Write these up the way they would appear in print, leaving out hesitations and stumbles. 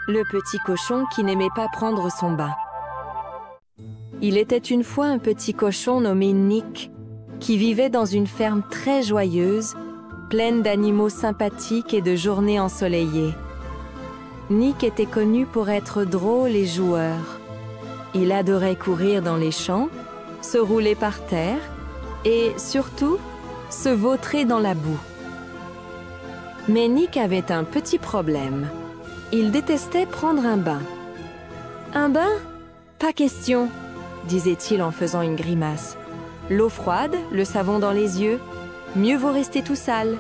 le petit cochon qui n'aimait pas prendre son bain. Il était une fois un petit cochon nommé Nick, qui vivait dans une ferme très joyeuse, pleine d'animaux sympathiques et de journées ensoleillées. Nick était connu pour être drôle et joueur. Il adorait courir dans les champs, se rouler par terre et, surtout, se vautrer dans la boue. Mais Nick avait un petit problème. Il détestait prendre un bain. « Un bain? Pas question !» disait-il en faisant une grimace. « L'eau froide, le savon dans les yeux, mieux vaut rester tout sale. »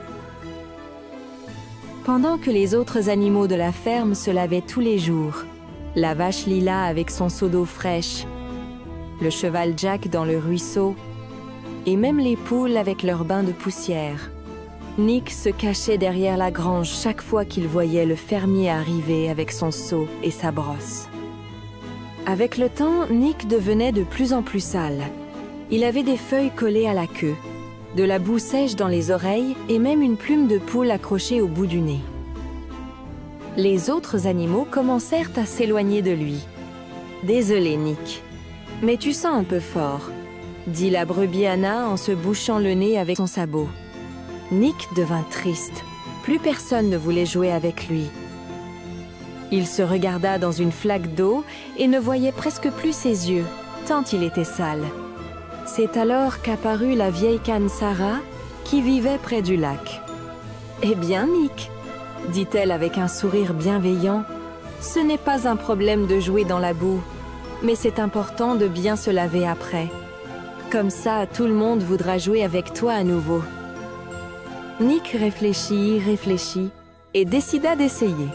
Pendant que les autres animaux de la ferme se lavaient tous les jours, la vache Lila avec son seau d'eau fraîche, le cheval Jack dans le ruisseau, et même les poules avec leur bain de poussière, Nick se cachait derrière la grange chaque fois qu'il voyait le fermier arriver avec son seau et sa brosse. Avec le temps, Nick devenait de plus en plus sale. Il avait des feuilles collées à la queue, de la boue sèche dans les oreilles et même une plume de poule accrochée au bout du nez. Les autres animaux commencèrent à s'éloigner de lui. « Désolé, Nick, mais tu sens un peu fort », dit la brebis Anna en se bouchant le nez avec son sabot. Nick devint triste. Plus personne ne voulait jouer avec lui. Il se regarda dans une flaque d'eau et ne voyait presque plus ses yeux, tant il était sale. C'est alors qu'apparut la vieille canne Sarah, qui vivait près du lac. « Eh bien, Nick, » dit-elle avec un sourire bienveillant, « ce n'est pas un problème de jouer dans la boue, mais c'est important de bien se laver après. Comme ça, tout le monde voudra jouer avec toi à nouveau. » Nick réfléchit et décida d'essayer.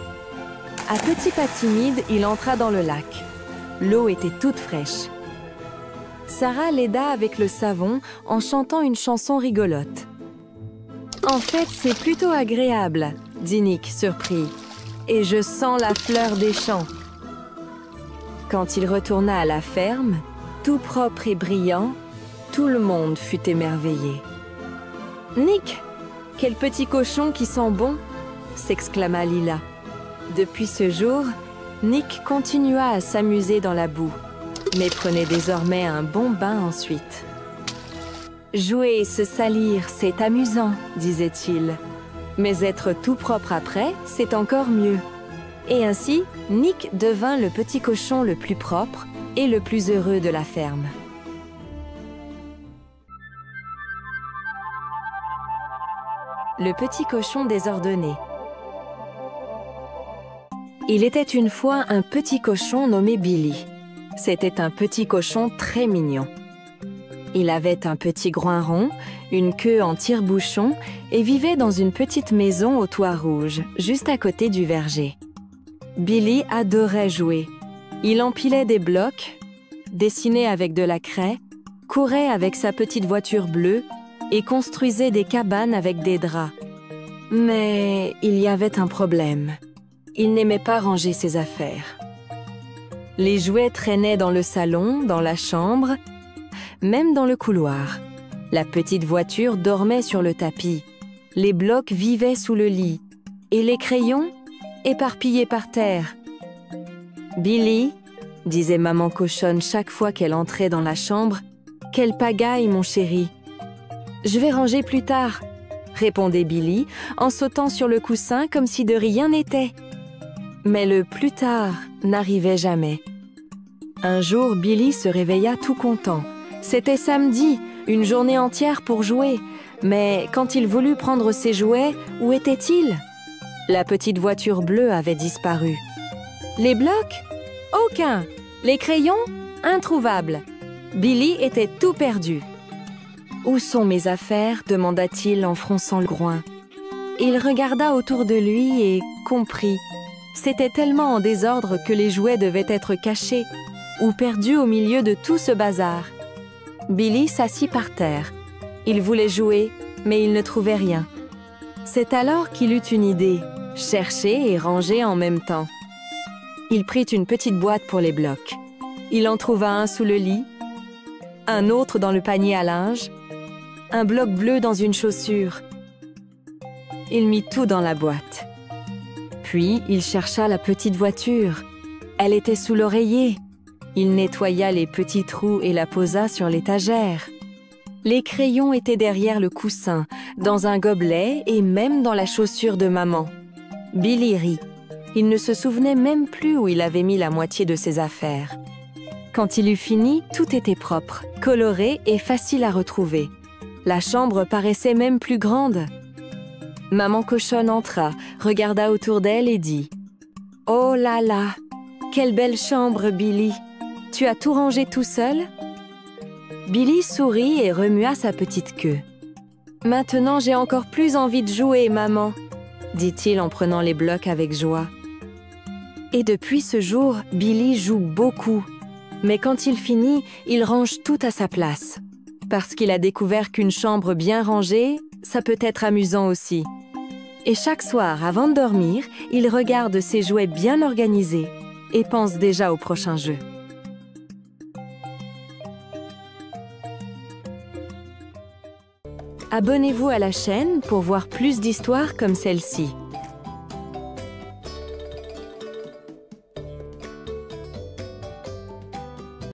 À petits pas timides, il entra dans le lac. L'eau était toute fraîche. Sarah l'aida avec le savon en chantant une chanson rigolote. « En fait, c'est plutôt agréable, » dit Nick, surpris. « Et je sens la fleur des champs. » Quand il retourna à la ferme, tout propre et brillant, tout le monde fut émerveillé. « Nick, quel petit cochon qui sent bon !» s'exclama Lila. Depuis ce jour, Nick continua à s'amuser dans la boue, mais prenait désormais un bon bain ensuite. « Jouer et se salir, c'est amusant, » disait-il. « Mais être tout propre après, c'est encore mieux. » Et ainsi, Nick devint le petit cochon le plus propre et le plus heureux de la ferme. Le petit cochon désordonné. Il était une fois un petit cochon nommé Billy. C'était un petit cochon très mignon. Il avait un petit groin rond, une queue en tire-bouchon et vivait dans une petite maison au toit rouge, juste à côté du verger. Billy adorait jouer. Il empilait des blocs, dessinait avec de la craie, courait avec sa petite voiture bleue et construisait des cabanes avec des draps. Mais il y avait un problème. Il n'aimait pas ranger ses affaires. Les jouets traînaient dans le salon, dans la chambre, même dans le couloir. La petite voiture dormait sur le tapis. Les blocs vivaient sous le lit. Et les crayons éparpillés par terre. « Billy, » disait maman cochonne chaque fois qu'elle entrait dans la chambre, « quelle pagaille, mon chéri !»« Je vais ranger plus tard, » répondait Billy en sautant sur le coussin comme si de rien n'était. Mais le plus tard n'arrivait jamais. Un jour, Billy se réveilla tout content. C'était samedi, une journée entière pour jouer. Mais quand il voulut prendre ses jouets, où était-il? La petite voiture bleue avait disparu. Les blocs? Aucun. Les crayons? Introuvables. Billy était tout perdu. « Où sont mes affaires ?» demanda-t-il en fronçant le groin. Il regarda autour de lui et comprit. C'était tellement en désordre que les jouets devaient être cachés ou perdus au milieu de tout ce bazar. Billy s'assit par terre. Il voulait jouer, mais il ne trouvait rien. C'est alors qu'il eut une idée, chercher et ranger en même temps. Il prit une petite boîte pour les blocs. Il en trouva un sous le lit, un autre dans le panier à linge, un bloc bleu dans une chaussure. Il mit tout dans la boîte. Puis, il chercha la petite voiture. Elle était sous l'oreiller. Il nettoya les petits trous et la posa sur l'étagère. Les crayons étaient derrière le coussin, dans un gobelet et même dans la chaussure de maman. Billy rit. Il ne se souvenait même plus où il avait mis la moitié de ses affaires. Quand il eut fini, tout était propre, coloré et facile à retrouver. La chambre paraissait même plus grande. Maman cochonne entra, regarda autour d'elle et dit « Oh là là, quelle belle chambre, Billy! Tu as tout rangé tout seul ?» Billy sourit et remua sa petite queue. « Maintenant, j'ai encore plus envie de jouer, maman !» dit-il en prenant les blocs avec joie. Et depuis ce jour, Billy joue beaucoup. Mais quand il finit, il range tout à sa place. Parce qu'il a découvert qu'une chambre bien rangée, ça peut être amusant aussi. Et chaque soir, avant de dormir, il regarde ses jouets bien organisés et pense déjà au prochain jeu. Abonnez-vous à la chaîne pour voir plus d'histoires comme celle-ci.